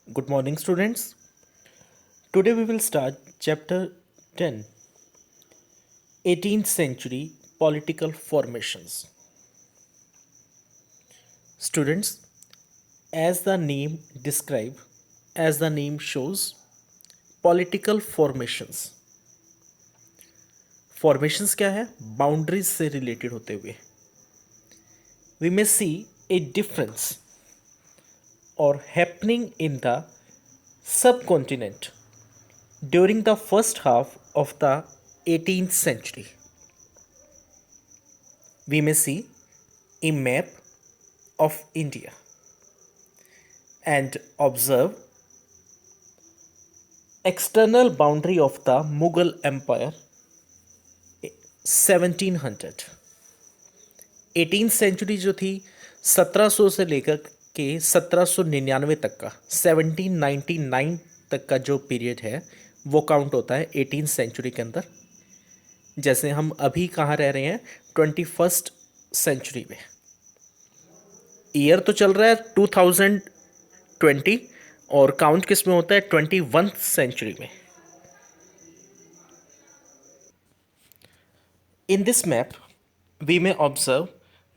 Good morning, students. Today we will start chapter 10, 18th century political formations. Students, as the name describe, as the name shows, political formations. Formations क्या है? Boundaries से related होते हुए. We may see a difference or happening in the subcontinent during the first half of the 18th century. We may see a map of India and observe external boundary of the Mughal Empire 1700. 18th century जो थी 1700 से लेकर के 1799 तक का 1799 तक का जो पीरियड है वो काउंट होता है 18th सेंचुरी के अंदर। जैसे हम अभी कहाँ रह रहे हैं 21st सेंचुरी में। ईयर तो चल रहा है 2020 और काउंट किस में होता है 21st सेंचुरी में। In this map we may observe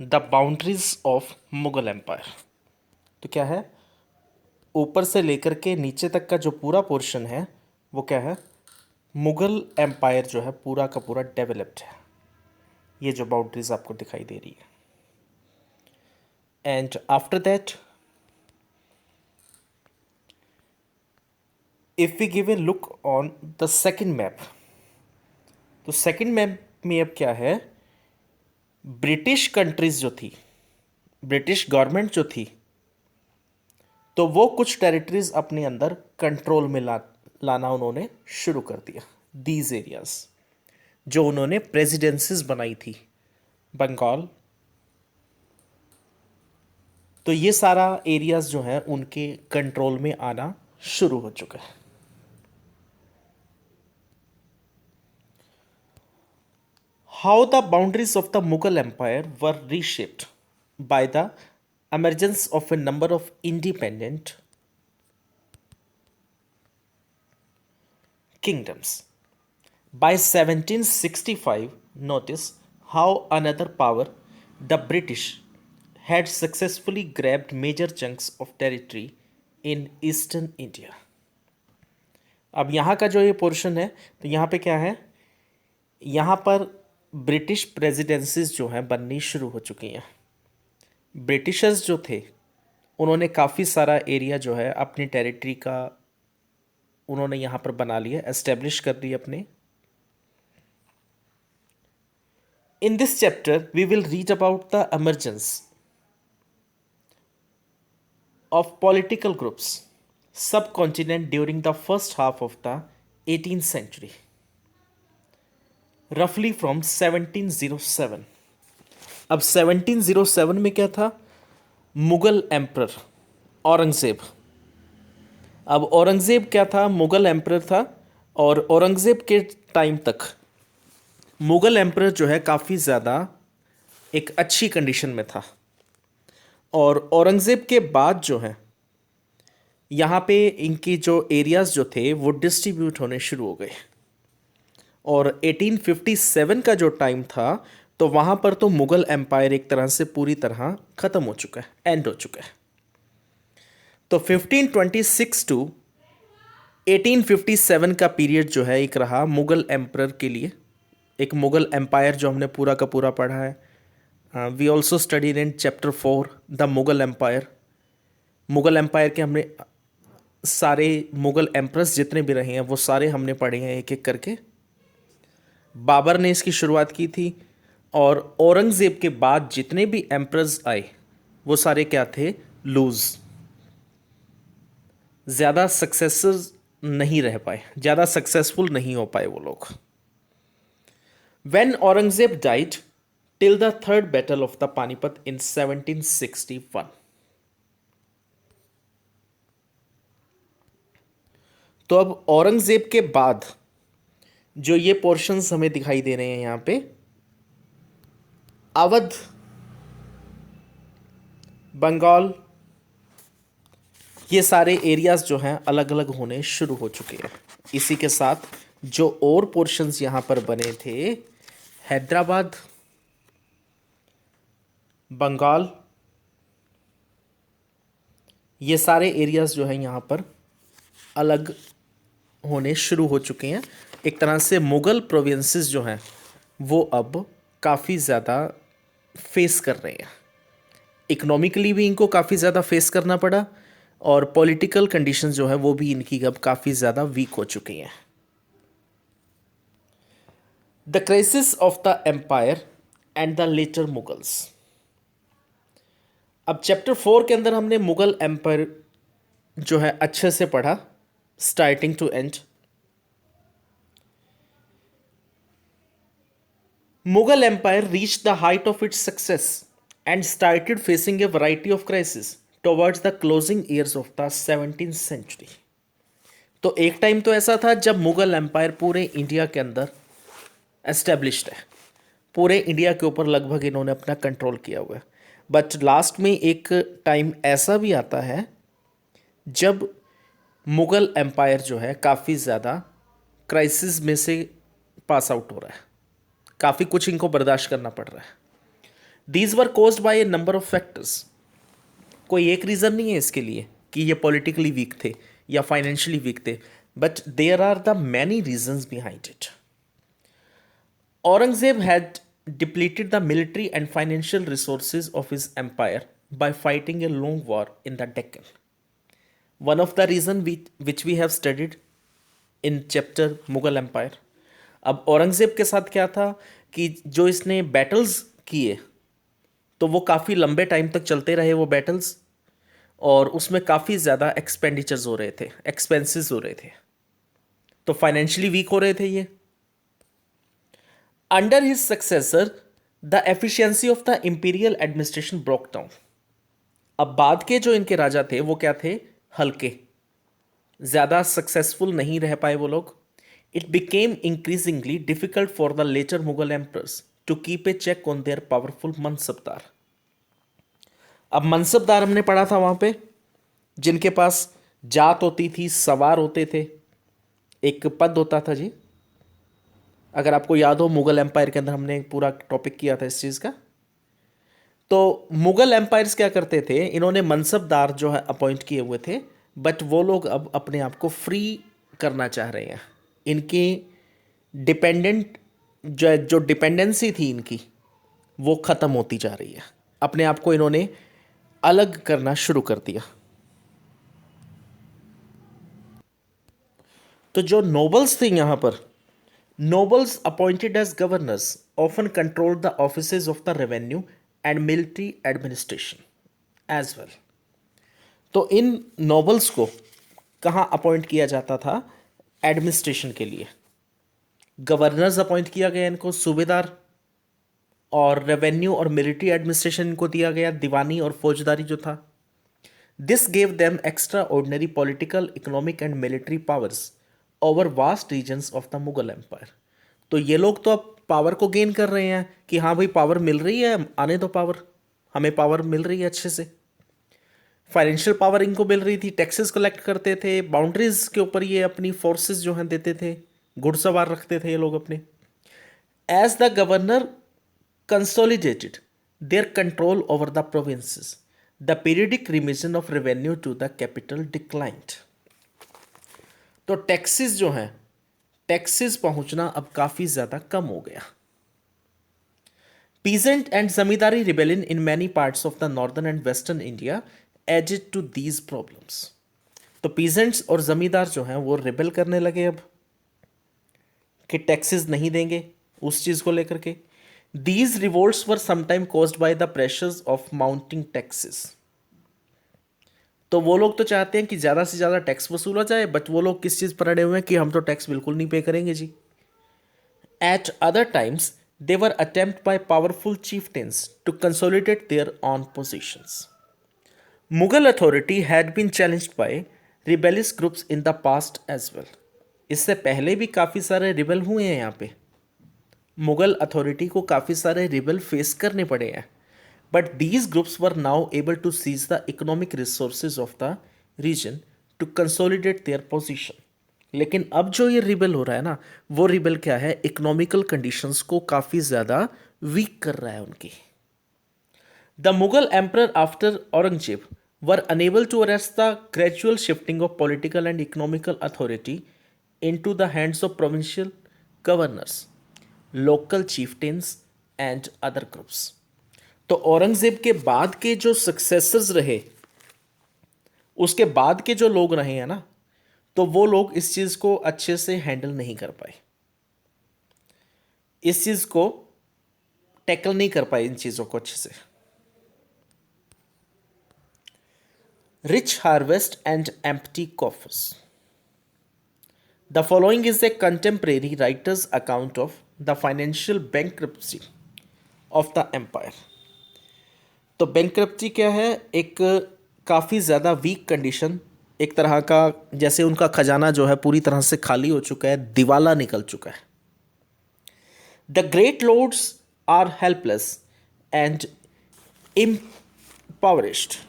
the boundaries of Mughal empire. तो क्या है, ऊपर से लेकर के नीचे तक का जो पूरा पोर्शन है वो क्या है, मुगल एम्पायर जो है पूरा का पूरा डेवलप्ड है। ये जो बाउंड्रीज आपको दिखाई दे रही है। And after that if we give a look on the second map, तो सेकंड मैप में अब क्या है, ब्रिटिश कंट्रीज जो थी, ब्रिटिश गवर्नमेंट जो थी, तो वो कुछ टेरिटरीज अपने अंदर कंट्रोल में लाना उन्होंने शुरू कर दिया। दीज एरियाज जो उन्होंने प्रेसिडेंसीज बनाई थी, बंगाल, तो ये सारा एरियाज जो है उनके कंट्रोल में आना शुरू हो चुका है। How the boundaries of the Mughal empire were reshaped by the emergence of a number of independent kingdoms. By 1765, notice how another power, the British, had successfully grabbed major chunks of territory in eastern India. अब यहाँ का जो ये portion है, तो यहाँ पे क्या है, यहाँ पर ब्रिटिश प्रेसिडेंसीज जो हैं बननी शुरू हो चुकी हैं। ब्रिटिशर्स जो थे उन्होंने काफ़ी सारा एरिया जो है अपनी टेरिटरी का उन्होंने यहाँ पर बना लिया, एस्टेब्लिश कर दिए अपने। In this chapter we will read about the emergence of political groups subcontinent during the first half of the 18th century, रफली फ्रॉम 1707। अब 1707 में क्या था, मुगल एम्परर औरंगज़ेब। अब औरंगज़ेब क्या था, मुगल एम्परर था, और औरंगज़ेब के टाइम तक मुगल एम्परर जो है काफ़ी ज़्यादा एक अच्छी कंडीशन में था। और औरंगज़ेब के बाद जो है यहाँ पे इनकी जो एरियाज़ जो थे वो डिस्ट्रीब्यूट होने शुरू हो गए। और 1857 का जो टाइम था तो वहाँ पर तो मुगल एम्पायर एक तरह से पूरी तरह ख़त्म हो चुका है, एंड हो चुका है। तो 1526 टू 1857 का पीरियड जो है एक रहा मुगल एम्परर के लिए, एक मुगल एम्पायर जो हमने पूरा का पूरा पढ़ा है। We also studied in chapter 4 the Mughal empire. Mughal empire के हमने सारे मुगल एम्प्रस जितने भी रहे हैं वो सारे हमने पढ़े हैं एक एक करके। बाबर ने इसकी शुरुआत की थी, और औरंगज़ेब के बाद जितने भी एम्प्रस आए वो सारे क्या थे, लूज, ज़्यादा सक्सेसर्स नहीं रह पाए, ज़्यादा सक्सेसफुल नहीं हो पाए वो लोग। When Aurangzeb died till the third battle of the Panipat in 1761। तो अब औरंगज़ेब के बाद जो ये पोर्शंस हमें दिखाई दे रहे हैं यहाँ पे, अवध, बंगाल, ये सारे एरियाज जो हैं अलग अलग होने शुरू हो चुके हैं। इसी के साथ जो और पोर्शंस यहाँ पर बने थे, हैदराबाद, बंगाल, ये सारे एरियाज जो हैं यहाँ पर अलग होने शुरू हो चुके हैं। एक तरह से मुग़ल प्रोविंसेस जो हैं वो अब काफ़ी ज़्यादा फेस कर रहे हैं। इकोनॉमिकली भी इनको काफ़ी ज़्यादा फेस करना पड़ा और पॉलिटिकल कंडीशंस जो है वो भी इनकी अब काफ़ी ज़्यादा वीक हो चुकी हैं। The crisis of the empire and the later Mughals. अब चैप्टर 4 के अंदर हमने मुग़ल एम्पायर जो है अच्छे से पढ़ा, starting to end. Mughal empire reach the height of its success and started facing a variety of crisis towards the closing years of the 17th century. तो एक टाइम तो ऐसा था जब मुगल एम्पायर पूरे इंडिया के अंदर एस्टेब्लिश्ड है, पूरे इंडिया के ऊपर लगभग इन्होंने अपना कंट्रोल किया हुआ है। बट लास्ट में एक टाइम ऐसा भी आता है जब मुगल एम्पायर जो है काफ़ी ज़्यादा क्राइसिस में से पास आउट हो रहा है, काफ़ी कुछ इनको बर्दाश्त करना पड़ रहा है। These were caused by A number of factors. कोई एक रीज़न नहीं है इसके लिए कि ये पॉलिटिकली वीक थे या फाइनेंशियली वीक थे, but there are the many reasons behind it. Aurangzeb had depleted the military and financial resources of his empire by fighting a long war in the Deccan. One of the reasons which we have studied in chapter Mughal Empire. अब औरंगजेब के साथ क्या था कि जो इसने battles किए तो वो काफ़ी लंबे टाइम तक चलते रहे वो बैटल्स, और उसमें काफ़ी ज़्यादा एक्सपेंडिचर्स हो रहे थे, एक्सपेंसेस हो रहे थे, तो फाइनेंशियली वीक हो रहे थे ये। Under his successor the efficiency of the imperial administration broke down. अब बाद के जो इनके राजा थे वो क्या थे, हल्के, ज़्यादा सक्सेसफुल नहीं रह पाए वो लोग। It became increasingly difficult for the later Mughal emperors to keep a check on their powerful mansabdar. अब मनसबदार हमने पढ़ा था वहाँ पे, जिनके पास जात होती थी, सवार होते थे, एक पद होता था जी। अगर आपको याद हो मुगल एम्पायर के अंदर हमने पूरा टॉपिक किया था इस चीज़ का। तो मुगल एम्पायर्स क्या करते थे, इन्होंने मनसबदार जो है अपॉइंट किए हुए थे, बट वो लोग अब अपने आप को फ्री करना चाह रहे हैं। इनकी डिपेंडेंट जो डिपेंडेंसी थी इनकी वो ख़त्म होती जा रही है, अपने आप को इन्होंने अलग करना शुरू कर दिया। तो जो नोबल्स थे यहाँ पर, nobles appointed as governors often controlled the offices of the revenue and military administration as well. तो इन nobles को कहाँ अपॉइंट किया जाता था, एडमिनिस्ट्रेशन के लिए। गवर्नर्स अपॉइंट किया गया इनको, सूबेदार, और रेवेन्यू और मिलिट्री एडमिनिस्ट्रेशन इनको दिया गया, दीवानी और फौजदारी जो था। This gave them extraordinary political, economic and military powers over vast regions of the Mughal empire. तो ये लोग तो अब पावर को गेन कर रहे हैं कि हाँ भाई पावर मिल रही है, आने दो पावर, हमें पावर मिल रही है अच्छे से। फाइनेंशियल पावर इनको मिल रही थी, टैक्सेस कलेक्ट करते थे, बाउंड्रीज के ऊपर ये अपनी फोर्सेस जो हैं देते थे, घुड़सवार रखते थे ये लोग अपने। As the governor consolidated their control over the provinces, the periodic remission of revenue to the capital declined. तो टैक्सेस जो हैं, टैक्सेस पहुंचना अब काफ़ी ज़्यादा कम हो गया। Peasant and zamindari rebellion in many parts of the northern and western India added to these problems. तो पीजेंट्स और जमींदार जो हैं वो रिबेल करने लगे अब कि टैक्सेस नहीं देंगे, उस चीज़ को लेकर के। These revolts were sometime caused by the pressures of mounting taxes. तो वो लोग तो चाहते हैं कि ज़्यादा से ज़्यादा टैक्स वसूला जाए, बट वो लोग किस चीज़ पर अड़े हुए हैं कि हम तो टैक्स बिल्कुल नहीं पे करेंगे जी। At other times they were attempt by powerful chieftains to consolidate their on positions. Mughal authority had been challenged by rebellious groups in the past as well. इससे पहले भी काफ़ी सारे रिबेल हुए हैं यहाँ पे, मुगल अथॉरिटी को काफ़ी सारे रिबेल फेस करने पड़े हैं, but these groups were now able to seize the economic resources of the region to consolidate their position. लेकिन अब जो ये रिबेल हो रहा है ना, वो रिबेल क्या है, इकोनॉमिकल कंडीशंस को काफ़ी ज़्यादा वीक कर रहा है उनकी। The Mughal emperor after Aurangzeb were unable to arrest the gradual shifting of political and economical authority into the hands of provincial governors, local chieftains and other groups। तो औरंगजेब के बाद के जो सक्सेसर्स रहे, उसके बाद के जो लोग रहे हैं ना, तो वो लोग इस चीज को अच्छे से हैंडल नहीं कर पाए, इस चीज को टैकल नहीं कर पाए, इन चीजों को अच्छे से। Rich harvest and empty coffers. The following is a contemporary writer's account of the financial bankruptcy of the empire। तो bankruptcy क्या है, एक काफ़ी ज़्यादा वीक कंडीशन, एक तरह का जैसे उनका खजाना जो है पूरी तरह से खाली हो चुका है, दिवाला निकल चुका है। The great lords are helpless and impoverished।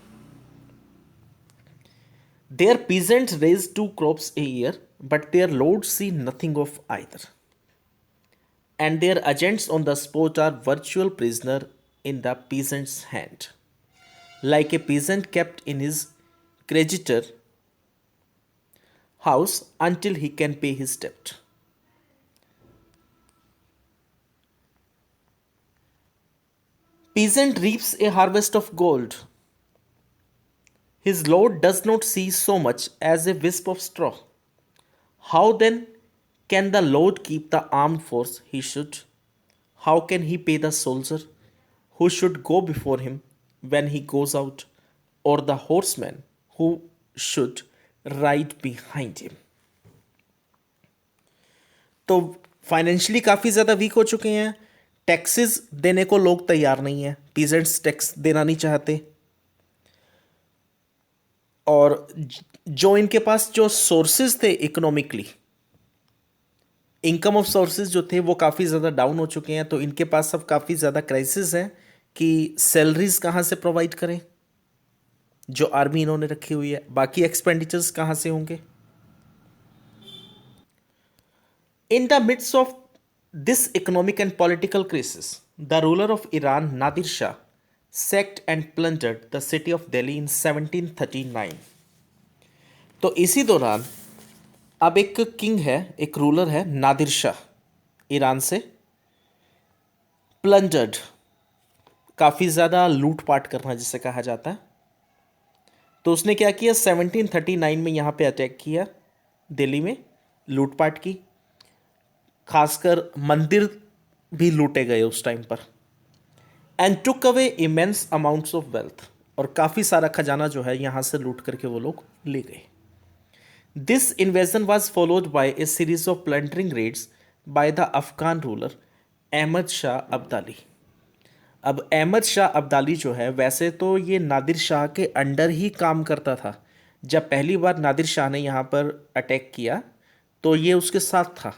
Their peasants raise 2 crops a year, but their lords see nothing of either, and their agents on the spot are virtual prisoner in the peasant's hand, like a peasant kept in his creditor house until he can pay his debt। Peasant reaps a harvest of gold, his lord does not see so much as a wisp of straw। How then can the Lord keep the armed force he should? How can he pay the soldier who should go before him when he goes out, or the horseman who should ride behind him? तो financially काफ़ी ज़्यादा week हो चुके हैं, taxes देने को लोग तैयार नहीं हैं, पीजेंट्स टैक्स देना नहीं चाहते, और जो इनके पास जो सोर्सेज थे इकोनॉमिकली, इनकम ऑफ सोर्सेज जो थे वो काफ़ी ज़्यादा डाउन हो चुके हैं। तो इनके पास अब काफ़ी ज़्यादा क्राइसिस है कि सैलरीज कहाँ से प्रोवाइड करें, जो आर्मी इन्होंने रखी हुई है, बाकी एक्सपेंडिचर्स कहाँ से होंगे। In the midst of this economic and political crisis, the ruler of Iran Nadir Shah sacked and plundered the city of Delhi in 1739। तो इसी दौरान अब एक किंग है, एक रूलर है नादिर शाह ईरान से, प्लंडर्ड काफ़ी ज़्यादा लूटपाट करना जिसे कहा जाता है। तो उसने क्या किया, 1739 में यहाँ पे अटैक किया, दिल्ली में लूटपाट की, खासकर मंदिर भी लूटे गए उस टाइम पर, and took away immense amounts of wealth, और काफ़ी सारा खजाना जो है यहाँ से लूट करके वो लोग ले गए। This invasion was followed by a series of plundering raids by the Afghan ruler Ahmad Shah Abdali. अब अहमद शाह अब्दाली जो है, वैसे तो ये नादिर शाह के अंडर ही काम करता था। जब पहली बार नादिर शाह ने यहाँ पर अटैक किया तो ये उसके साथ था,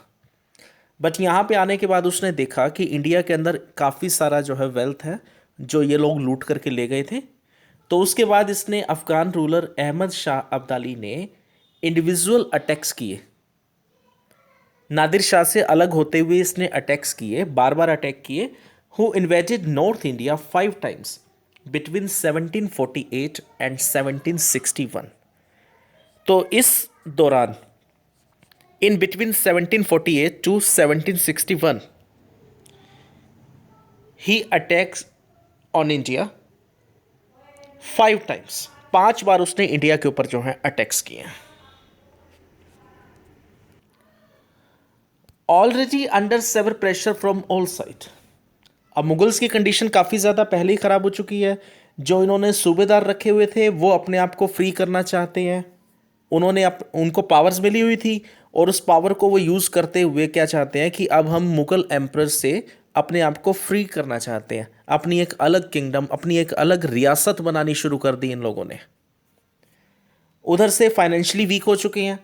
बट यहाँ पे आने के बाद उसने देखा कि इंडिया के अंदर काफ़ी सारा जो है वेल्थ है जो ये लोग लूट करके ले गए थे। तो उसके बाद इसने अफगान रूलर अहमद शाह अब्दाली ने इंडिविजुअल अटैक्स किए, नादिर शाह से अलग होते हुए इसने अटैक्स किए, बार बार अटैक किए। Who invaded north India 5 times between 1748 and 1761। तो इस दौरान in between 1748 to 1761 he attacks on India 5 times। 5 बार उसने इंडिया के ऊपर जो है अटैक्स किए हैं। Already under severe pressure from all side. अब मुगल्स की कंडीशन काफ़ी ज़्यादा पहले ही ख़राब हो चुकी है। जो इन्होंने सूबेदार रखे हुए थे वो अपने आप को फ्री करना चाहते हैं, उन्होंने उनको पावर्स मिली हुई थी, और उस पावर को वो यूज़ करते हुए क्या चाहते हैं कि अब हम मुगल एम्परर से अपने आप को फ्री करना चाहते हैं, अपनी एक अलग किंगडम, अपनी एक अलग रियासत बनानी शुरू कर दी इन लोगों ने। उधर से फाइनेंशियली वीक हो चुके हैं।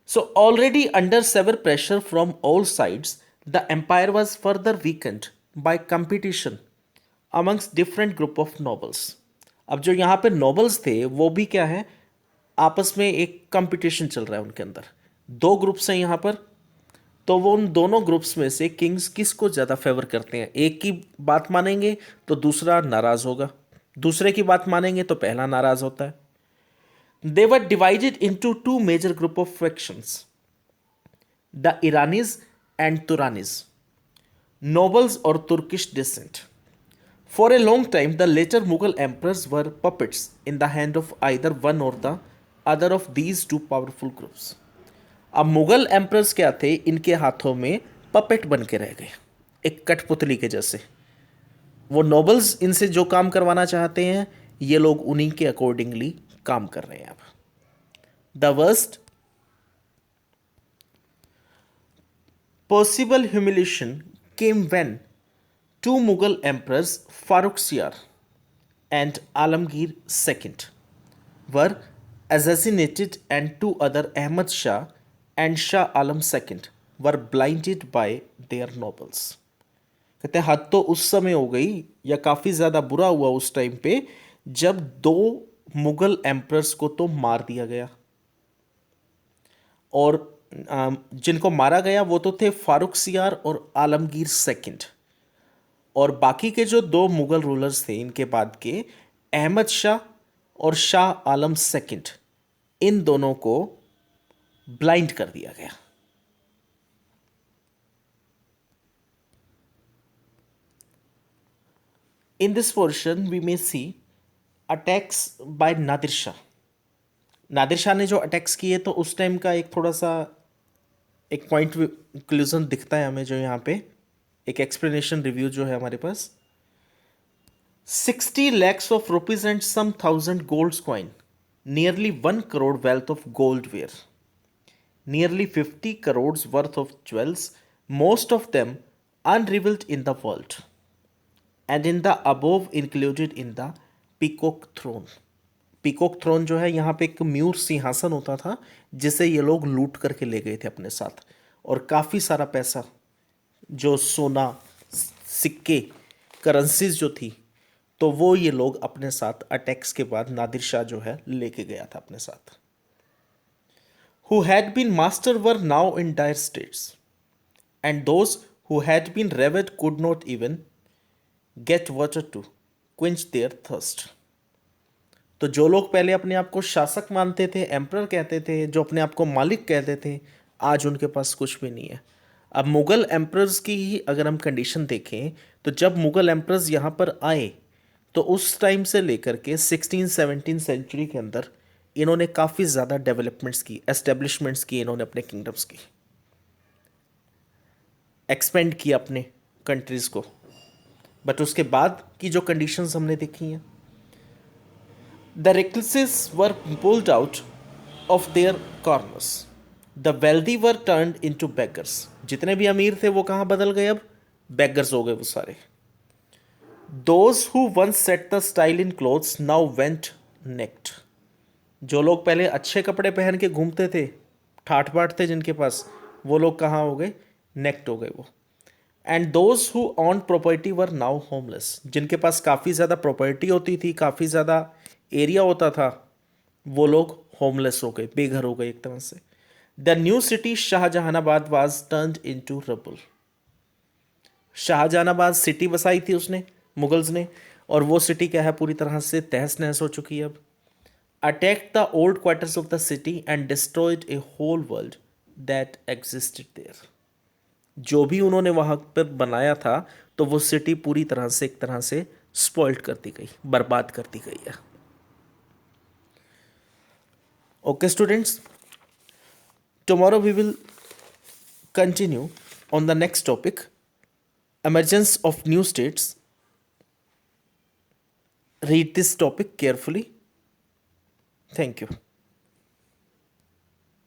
So already under severe pressure from all sides the empire was further weakened by competition amongst different group of nobles. अब जो यहाँ पे नॉबल्स थे वो भी क्या है, आपस में एक कंपटीशन चल रहा है उनके अंदर, दो ग्रुप्स हैं यहाँ पर। तो वो उन दोनों ग्रुप्स में से किंग्स किसको ज़्यादा फेवर करते हैं, एक की बात मानेंगे तो दूसरा नाराज होगा, दूसरे की बात मानेंगे तो पहला नाराज होता है। They were divided into two major group of factions, the Iranis and Turanis, nobles or Turkish descent. For a long time, the later Mughal emperors were puppets in the hand of either one or the other of these two powerful groups. अब Mughal emperors क्या थे, इनके हाथों में puppet बन के रह गए, एक कठपुतली के जैसे। वो नोबल्स इनसे जो काम करवाना चाहते हैं, ये लोग उन्हीं के अकॉर्डिंगली काम कर रहे हैं। अब the worst possible humiliation came when two Mughal emperors, Farrukhsiyar and Alamgir II, were assassinated, and two other, Ahmad Shah and Shah Alam II, were blinded by their nobles. कहते हैं हद तो उस समय हो गई, या काफ़ी ज़्यादा बुरा हुआ उस टाइम पे, जब दो मुगल एम्परर्स को तो मार दिया गया, और जिनको मारा गया वो तो थे फारुखसियार और आलमगीर सेकंड, और बाकी के जो दो मुगल रूलर्स थे इनके बाद के, अहमद शाह और शाह आलम सेकंड, इन दोनों को ब्लाइंड कर दिया गया। In this portion we may see attacks by Nadir Shah. Nadir Shah ने जो अटैक्स किए, तो उस टाइम का एक थोड़ा सा एक पॉइंट कंक्लूजन दिखता है हमें, जो यहाँ पे एक एक्सप्लेनेशन रिव्यू जो है हमारे पास। 60 lakhs of rupees and some thousand gold coin, nearly 1 crore wealth of gold ware, nearly 50 crores worth of jewels, most of them unrivaled in the world, and in the above included in the peacock throne. Peacock throne जो है, यहाँ पे एक mur सिंहासन होता था जिसे ये लोग लूट करके ले गए थे अपने साथ, और काफ़ी सारा पैसा, जो सोना, सिक्के, करेंसीज जो थी, तो वो ये लोग अपने साथ अटैक्स के बाद नादिर शाह जो है लेके गया था अपने साथ। Who had been master were now in dire states, and those who had been revered could not even get water to quench their thirst. तो जो लोग पहले अपने आप को शासक मानते थे, एम्परर कहते थे, जो अपने आप को मालिक कहते थे, आज उनके पास कुछ भी नहीं है। अब मुग़ल एम्परर्स की ही अगर हम कंडीशन देखें, तो जब मुग़ल एम्परर्स यहाँ पर आए, तो उस टाइम से लेकर के 16-17 सेंचुरी के अंदर इन्होंने काफ़ी ज़्यादा डेवलपमेंट्स की, एस्टेब्लिशमेंट्स की, इन्होंने अपने किंगडम्स की, एक्सपेंड किया अपने कंट्रीज़ को। बट उसके बाद की जो कंडीशंस हमने देखी हैं, the recluses were pulled out of their corners, the wealthy were turned into beggars। जितने भी अमीर थे वो कहाँ बदल गए, अब beggars हो गए वो सारे। those who once set the style in clothes now went naked। जो लोग पहले अच्छे कपड़े पहन के घूमते थे, ठाठ बाट थे जिनके पास, वो लोग कहाँ हो गए, नेक्ट हो गए वो। And those who on property were now homeless. जिनके पास काफ़ी ज़्यादा प्रॉपर्टी होती थी, काफ़ी ज़्यादा एरिया होता था, वो लोग होमलेस हो गए, बेघर हो गए एक तरह से। The new city Shahjahanabad was turned into rubble. Shahjahanabad city बसाई थी उसने, मुगल्स ने, और वो सिटी क्या है, पूरी तरह से तहस नहस हो चुकी है अब। Attack the old quarters of the city and destroyed a whole world that existed there. जो भी उन्होंने वहाँ पर बनाया था, तो वो सिटी पूरी तरह से एक तरह से स्पॉइल्ड कर दी गई, बर्बाद कर दी गई है। Okay students, tomorrow we will continue on the next topic, emergence of new states. Read this topic carefully. Thank you.